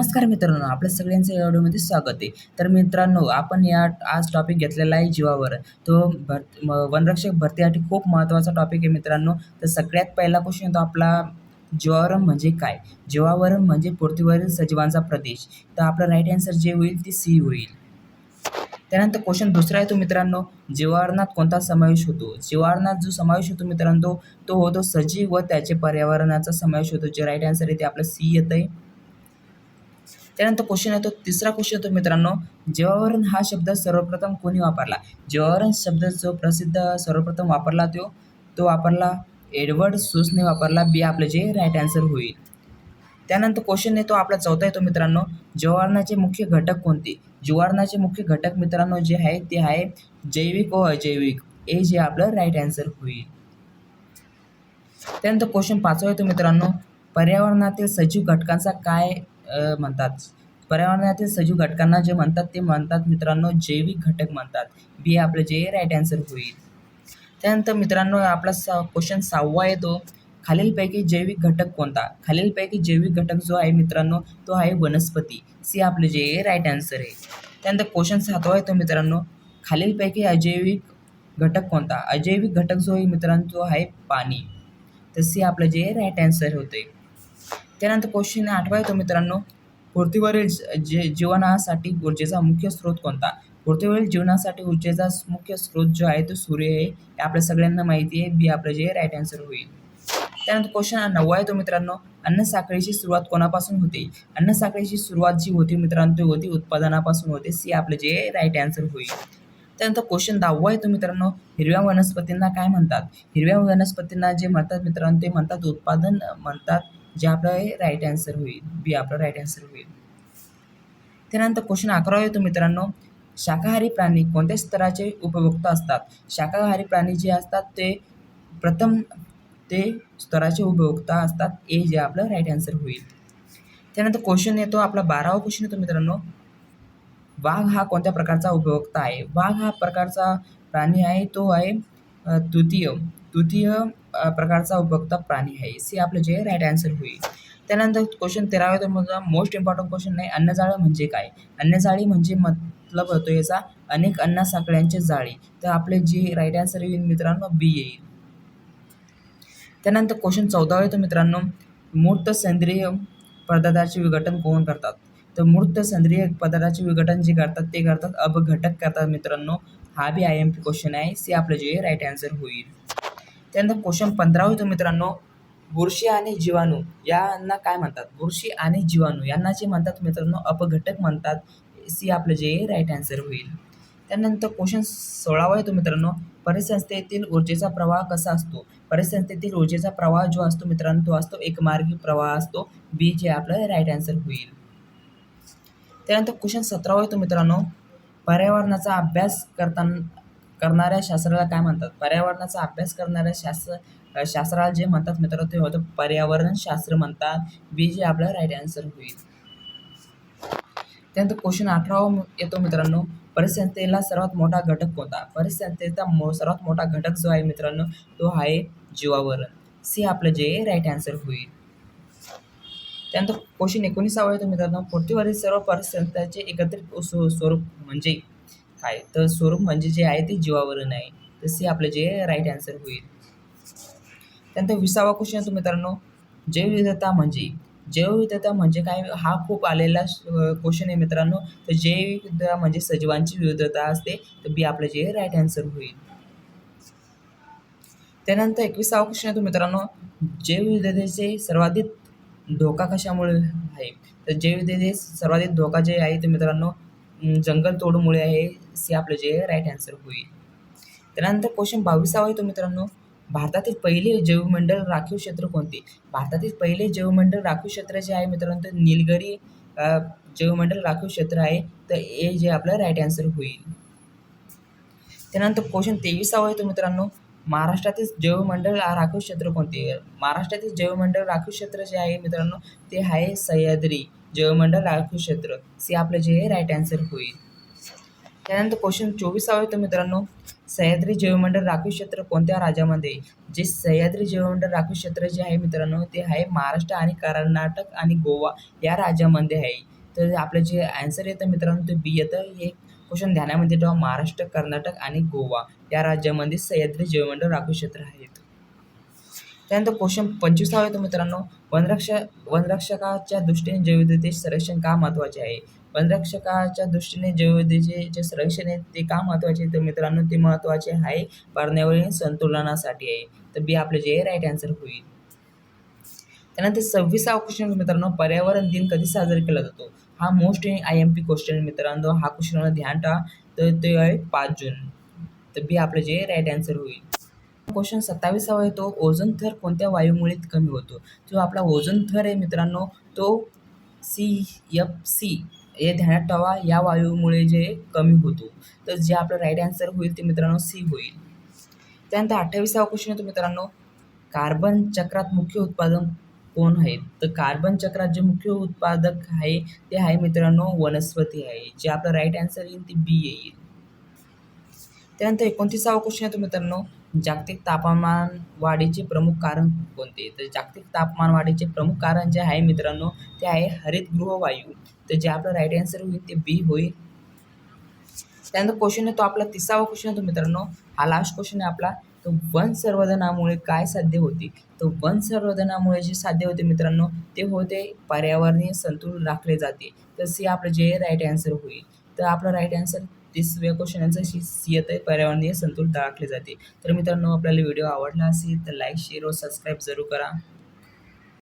नमस्कार मित्रांनो, आपल्या सगळ्यांचं या व्हिडिओमध्ये स्वागत आहे. तर मित्रांनो, आपण आज टॉपिक घेतलेला आहे जीवावर. तो वनरक्षक भरतीसाठी खूप महत्त्वाचा टॉपिक आहे मित्रांनो. तर सगळ्यात पहिला क्वेश्चन येतो आपला, जीवावरण म्हणजे काय? जीवावरण म्हणजे पृथ्वीवरील सजीवांचा प्रदेश. तर आपलं राईट आन्सर जे होईल ते सी होईल. त्यानंतर क्वेश्चन दुसरा आहे तो मित्रांनो, जीवावरणात कोणता समावेश होतो? जीवावरणात जो समावेश होतो मित्रांनो, तो होतो सजीव व त्याचे पर्यावरणाचा समावेश होतो. जे राईट आन्सर आहे ते आपलं सी येतं आहे. त्यानंतर क्वेश्चन येतो, तिसरा क्वेश्चन येतो मित्रांनो, जीवावरण हा शब्द सर्वप्रथम कोणी वापरला? जीवावरण शब्द जो प्रसिद्ध सर्वप्रथम वापरला तो वापरला एडवर्ड सुसने वापरला. बी आपलं जे राईट आन्सर होईल. त्यानंतर क्वेश्चन येतो आपला चौथा येतो मित्रांनो, जीवावरणाचे मुख्य घटक कोणते? जीवावरणाचे मुख्य घटक मित्रांनो जे आहे ते आहे जैविक व अजैविक. हे जे आपलं राईट आन्सर होईल. त्यानंतर क्वेश्चन पाचवा येतो मित्रांनो, पर्यावरणातील सजीव घटकांचा काय म्हणतात? पर्यावरणातील सजीव घटकांना जे म्हणतात ते म्हणतात मित्रांनो जैविक घटक म्हणतात. बी आपलं जे राईट आन्सर होईल. त्यानंतर मित्रांनो आपला क्वेश्चन सहावा येतो, खालीलपैकी जैविक घटक कोणता? खालीलपैकी जैविक घटक जो आहे मित्रांनो तो आहे वनस्पती. सी आपलं जे राईट आन्सर आहे. त्यानंतर क्वेश्चन सातवा येतो मित्रांनो, खालीलपैकी अजैविक घटक कोणता? अजैविक घटक जो आहे मित्रांनो तो आहे पाणी. तर सी आपलं जे राईट आन्सर होते. त्यानंतर क्वेश्चन आठवा येतो मित्रांनो, पृथ्वीवरील जीवनासाठी ऊर्जेचा मुख्य स्रोत कोणता? पृथ्वीवरील जीवनासाठी ऊर्जेचा मुख्य स्रोत जो आहे तो सूर्य आहे. हे आपल्या सगळ्यांना माहिती आहे. बी आपलं जे राईट आन्सर होईल. त्यानंतर क्वेश्चन नववा येतो मित्रांनो, अन्न साखळीची सुरुवात कोणापासून होते? अन्न साखळीची सुरुवात जी होती मित्रांनो ती होती उत्पादनापासून होते. सी आपलं जे राईट आन्सर होईल. त्यानंतर क्वेश्चन 10वा येतो मित्रांनो, हिरव्या वनस्पतींना काय म्हणतात? हिरव्या वनस्पतींना जे म्हणतात मित्रांनो ते म्हणतात उत्पादन म्हणतात. जे आपलं राईट आन्सर होईल. बी आपलं राईट आन्सर होईल. त्यानंतर क्वेश्चन 11वा येतो मित्रांनो, शाकाहारी प्राणी कोणत्या स्तराचे उपभोक्ता असतात? शाकाहारी प्राणी जे असतात ते प्रथम ते स्तराचे उपभोक्ता असतात. ए जे आपलं राईट आन्सर होईल. त्यानंतर क्वेश्चन येतो आपला 12वा क्वेश्चन येतो मित्रांनो, वाघ हा कोणत्या प्रकारचा उपभोक्ता आहे? वाघ हा प्रकारचा प्राणी आहे तो आहे तृतीय प्रकारचा उपभोक्ता प्राणी आहे. सी आपलं जे राईट आन्सर होईल. त्यानंतर क्वेश्चन 13वा येतो म्हणजे मोस्ट इम्पॉर्टंट क्वेश्चन आहे, अन्नजाळं म्हणजे काय? अन्नजाळी म्हणजे मतलब होतो याचा अनेक अन्न साखळ्यांचे जाळी. तर आपले जे राईट आन्सर येईल मित्रांनो बी येईल. त्यानंतर क्वेश्चन 14वा येतो मित्रांनो, मूर्त सेंद्रिय पदार्थाचे विघटन कोण करतात? तर मूर्त सेंद्रिय पदार्थाचे विघटन जे करतात ते करतात अपघटक करतात मित्रांनो. हा बी IMP क्वेश्चन आहे. सी आपलं जे राईट आन्सर होईल. त्यानंतर क्वेश्चन 15वा येतो मित्रांनो, बुरशी आणि जीवाणू यांना काय म्हणतात? बुरशी आणि जीवाणू यांना जे म्हणतात मित्रांनो अपघटक म्हणतात. सी आपलं जे राईट आन्सर होईल. त्यानंतर क्वेश्चन 16वा येतो मित्रांनो, परिसंस्थेतील ऊर्जेचा प्रवाह कसा असतो? परिसंस्थेतील ऊर्जेचा प्रवाह जो असतो मित्रांनो तो असतो एकमार्गी प्रवाह असतो. बी जे आपलं राईट आन्सर होईल. त्यानंतर क्वेश्चन 17वा येतो मित्रांनो, पर्यावरणाचा अभ्यास करणाऱ्या शास्त्राला काय म्हणतात? पर्यावरणाचा अभ्यास करणाऱ्या शास्त्राला जे म्हणतात मित्रांनो ते होतं पर्यावरण शास्त्र म्हणतात. बी जे आपलं राईट आन्सर होईल. त्यानंतर क्वेश्चन 18वा येतो मित्रांनो, परिसंस्थेला सर्वात मोठा घटक कोणता? परिसंस्थेचा सर्वात मोठा घटक जो आहे मित्रांनो तो आहे जीवावरण. सी आपलं जे राईट आन्सर होईल. त्यानंतर क्वेश्चन 19वा येतो मित्रांनो, पृथ्वीवरील सर्व परिसंस्थेचे एकत्रित स्वरूप म्हणजे काय? तर स्वरूप म्हणजे जे आहे ते जीवावरण आहे. तर सी आपलं जे राईट आन्सर होईल. त्यानंतर 20वा क्वेश्चन येतो मित्रांनो, जैवविविधता म्हणजे काय? हा खूप आलेला क्वेश्चन आहे मित्रांनो. तर जैवविविधता म्हणजे सजीवांची विविधता असते. तर बी आपलं जे राईट आन्सर होईल. त्यानंतर 21वा क्वेश्चन येतो मित्रांनो, जैवविविधतेचे सर्वाधिक धोका कशामुळे आहे? तर जैवविविधतेचे सर्वाधिक धोका जे आहे ते मित्रांनो जंगलतोडमुळे आहे. सी आपलं जे राईट आन्सर होईल. त्यानंतर क्वेश्चन 22वा येतो मित्रांनो, भारतातील पहिले जैवमंडळ राखीव क्षेत्र कोणते? भारतातील पहिले जैवमंडळ राखीव क्षेत्र जे आहे मित्रांनो ते निलगिरी जैवमंडळ राखीव क्षेत्र आहे. तर ए जे आपलं राईट आन्सर होईल. त्यानंतर क्वेश्चन 23वा येतो मित्रांनो, महाराष्ट्रातील जैवमंडळ राखीव क्षेत्र कोणते? महाराष्ट्रातील जैवमंडळ राखीव क्षेत्र जे आहे मित्रांनो ते आहे सह्याद्री जैवमंडळ राखीव क्षेत्र. सी आपलं जे राईट आन्सर होईल. त्यानंतर क्वेश्चन 24 येतो मित्रांनो, सह्याद्री जैवमंडळ राखीव क्षेत्र कोणत्या राज्यामध्ये आहे? जे सह्याद्री जैवमंडळ राखीव क्षेत्र जे आहे मित्रांनो, ते आहे महाराष्ट्र आणि कर्नाटक आणि गोवा या राज्यामध्ये आहे. तर आपलं जे आन्सर येतं मित्रांनो ते बी येतं. हे क्वेश्चन ध्यानामध्ये ठेवा, महाराष्ट्र, कर्नाटक आणि गोवा या राज्यामध्ये सह्याद्री जैवमंडळ राखीव क्षेत्र आहेत. त्यानंतर क्वेश्चन 25 येतो मित्रांनो, वनरक्षकाच्या दृष्टीने जैवविविधतेचे संरक्षण का महत्त्वाचे आहे? वनरक्षकाच्या दृष्टीने जैवविविधतेचे जे संरक्षण आहे ते का महत्त्वाचे आहे? तर मित्रांनो ते महत्त्वाचे आहे पर्यावरणीय संतुलनासाठी आहे. तर बी आपलं जे राईट आन्सर होईल. त्यानंतर 26 क्वेश्चन मित्रांनो, पर्यावरण दिन कधी साजरा केला जातो? हा मोस्ट IMP क्वेश्चन मित्रांनो, हा क्वेश्चन ध्यान ठेवा. तर ते आहे 5 जून. तर बी आपलं जे राईट आन्सर होईल. क्वेश्चन 27 येतो, ओझोन थर कोणत्या वायूमुळे कमी होतो? जो आपला ओझोन थर आहे मित्रांनो तो CFC हे ध्यानात ठेवा, या वायूमुळे जे कमी होतो. तर जे आपलं राईट आन्सर होईल ते मित्रांनो सी होईल. त्यानंतर 28 क्वेश्चन येतो मित्रांनो, कार्बन चक्रात मुख्य उत्पादन कोण आहेत? तर कार्बन चक्रात जे मुख्य उत्पादक आहे ते आहे मित्रांनो वनस्पती आहे. जे आपलं राईट आन्सर येईल ते बी येईल. त्यानंतर 29 क्वेश्चन येतो मित्रांनो, जागतिक तापमान वाढीचे प्रमुख कारण कोणते? तर जागतिक तापमान वाढीचे प्रमुख कारण जे आहे मित्रांनो ते आहे हरितगृह वायू. तर जे आपलं राईट आन्सर होईल ते बी होईल. त्यानंतर क्वेश्चन येतो आपला 30 क्वेश्चन येतो मित्रांनो, हा लास्ट क्वेश्चन आहे आपला. तर वन संवर्धनामुळे काय साध्य होते? तर वन संवर्धनामुळे जे साध्य होते मित्रांनो ते होते पर्यावरणीय संतुलन राखले जाते. तर सी आपलं जे राईट आन्सर होईल. तर आपलं राईट आन्सर 30व्या क्वेश्चनचं सी येतं आहे, पर्यावरणीय संतुलन राखले जाते. तर मित्रांनो आपल्याला व्हिडिओ आवडला असेल तर लाईक, शेअर व सबस्क्राईब जरूर करा.